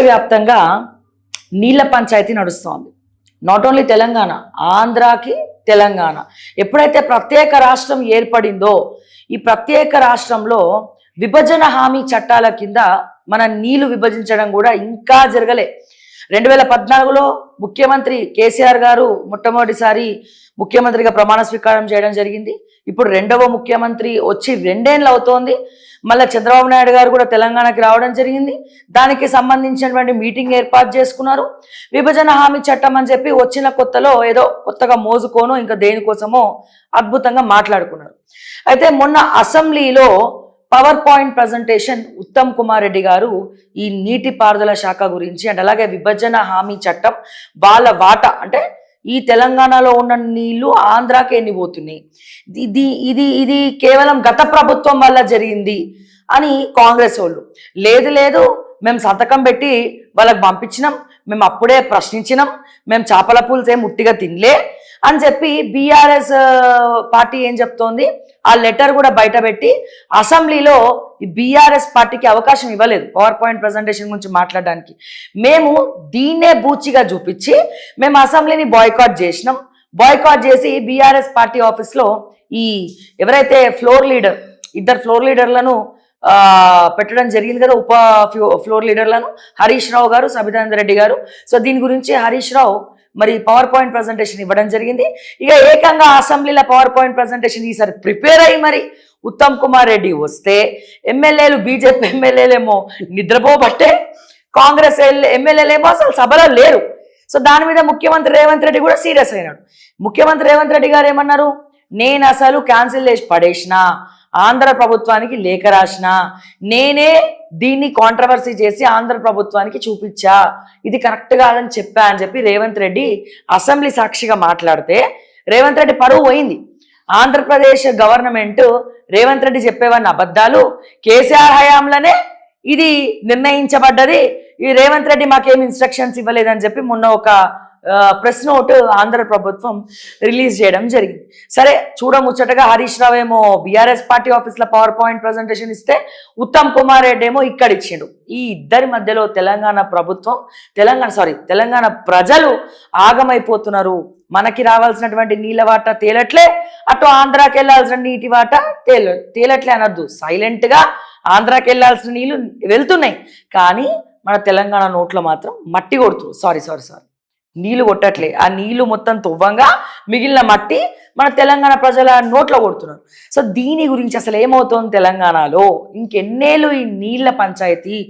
దేశవ్యాప్తంగా నీళ్ల పంచాయతీ నడుస్తోంది. నాట్ ఓన్లీ తెలంగాణ, ఆంధ్రాకి తెలంగాణ ఎప్పుడైతే ప్రత్యేక రాష్ట్రం ఏర్పడిందో ఈ ప్రత్యేక రాష్ట్రంలో విభజన హామీ చట్టాల కింద మన నీళ్లు విభజించడం కూడా ఇంకా జరగలే. 2014లో ముఖ్యమంత్రి కేసీఆర్ గారు మొట్టమొదటిసారి ముఖ్యమంత్రిగా ప్రమాణ స్వీకారం చేయడం జరిగింది. ఇప్పుడు రెండవ ముఖ్యమంత్రి వచ్చి 2 ఏళ్ళు అవుతోంది. మళ్ళీ చంద్రబాబు నాయుడు గారు కూడా తెలంగాణకి రావడం జరిగింది. దానికి సంబంధించినటువంటి మీటింగ్ ఏర్పాటు చేసుకున్నారు. విభజన హామీ చట్టం అని చెప్పి వచ్చిన కొత్తలో ఏదో కొత్తగా మోజుకోను ఇంకా దేనికోసమో అద్భుతంగా మాట్లాడుకున్నారు. అయితే మొన్న అసెంబ్లీలో power point presentation Uttam Kumar Reddy గారు ఈ నీటిపారుదల శాఖ గురించి అండ్ అలాగే విభజన హామీ చట్టం వాళ్ళ వాటా అంటే ఈ తెలంగాణలో ఉన్న నీళ్లు ఆంధ్రాకి ఎన్ని పోతున్నాయి, ఇది కేవలం గత ప్రభుత్వం వల్ల జరిగింది అని కాంగ్రెస్ వాళ్ళు లేదు మేము సంతకం పెట్టి వాళ్ళకి పంపించినాం, మేము అప్పుడే ప్రశ్నించినాం, మేము చేపల పులుసు ఏం ఉట్టిగా తినలే అని చెప్పి బీఆర్ఎస్ పార్టీ ఏం చెప్తోంది, ఆ లెటర్ కూడా బయట పెట్టి అసెంబ్లీలో ఈ బీఆర్ఎస్ పార్టీకి అవకాశం ఇవ్వలేదు పవర్ పాయింట్ ప్రజెంటేషన్ గురించి మాట్లాడడానికి. మేము దీన్నే బూచిగా చూపించి మేము అసెంబ్లీని బాయ్కాట్ చేసినాం. బాయ్కాట్ చేసి బీఆర్ఎస్ పార్టీ ఆఫీస్లో ఈ ఎవరైతే ఇద్దరు ఫ్లోర్ లీడర్లను పెట్టడం జరిగింది కదా, ఉప ఫ్లోర్ లీడర్లను, హరీష్ రావు గారు, సబితానంద రెడ్డి గారు. సో దీని గురించి హరీష్ రావు మరి పవర్ పాయింట్ ప్రజెంటేషన్ ఇవ్వడం జరిగింది. ఇక ఏకంగా అసెంబ్లీలో పవర్ పాయింట్ ప్రజెంటేషన్ ఈసారి ప్రిపేర్ అయ్యి మరి ఉత్తమ్ కుమార్ రెడ్డి వస్తే ఎమ్మెల్యేలు బీజేపీ ఎమ్మెల్యేలేమో నిద్రపోబట్టే, కాంగ్రెస్ ఎమ్మెల్యేలేమో అసలు సభలో లేరు. సో దాని మీద ముఖ్యమంత్రి రేవంత్ రెడ్డి కూడా సీరియస్ అయినాడు. ముఖ్యమంత్రి రేవంత్ రెడ్డి గారు ఏమన్నారు, నేను అసలు క్యాన్సిల్ చేసి పడేసిన, ఆంధ్ర ప్రభుత్వానికి లేఖ రాసిన, నేనే దీన్ని కాంట్రవర్సీ చేసి ఆంధ్ర ప్రభుత్వానికి చూపించా, ఇది కరెక్ట్ కాదని చెప్పా అని చెప్పి రేవంత్ రెడ్డి అసెంబ్లీ సాక్షిగా మాట్లాడితే రేవంత్ రెడ్డి పరువు పోయింది. ఆంధ్రప్రదేశ్ గవర్నమెంట్ రేవంత్ రెడ్డి చెప్పేవన్న అబద్ధాలు, కేసీఆర్ హయాంలోనే ఇది నిర్ణయించబడ్డది, ఈ రేవంత్ రెడ్డి మాకేం ఇన్స్ట్రక్షన్స్ ఇవ్వలేదని చెప్పి మొన్న ఒక ప్రెస్ నోట్ ఆంధ్ర ప్రభుత్వం రిలీజ్ చేయడం జరిగింది. సరే చూడముచ్చటగా హరీష్ రావు ఏమో బీఆర్ఎస్ పార్టీ ఆఫీస్లో పవర్ పాయింట్ ప్రజెంటేషన్ ఇస్తే ఉత్తమ్ కుమార్ రెడ్డి ఏమో ఇక్కడ ఇచ్చిండు. ఈ ఇద్దరి మధ్యలో తెలంగాణ ప్రజలు ఆగమైపోతున్నారు. మనకి రావాల్సినటువంటి నీళ్ళ వాటా తేలట్లే, అటు ఆంధ్రాకి వెళ్ళాల్సిన నీటి వాటా తేలట్లే అనొద్దు, సైలెంట్గా ఆంధ్రాకి వెళ్ళాల్సిన నీళ్ళు వెళ్తున్నాయి, కానీ మన తెలంగాణ నోట్లో మాత్రం మట్టి కొడుతుంది. సారీ నీళ్లు కొట్టట్లే, ఆ నీళ్లు మొత్తం తవ్వంగా మిగిలిన మట్టి మన తెలంగాణ ప్రజల నోట్లో కొడుతున్నారు. సో దీని గురించి అసలు ఏమవుతోంది తెలంగాణలో, ఇంకెన్నేళ్ళు ఈ నీళ్ల పంచాయతీ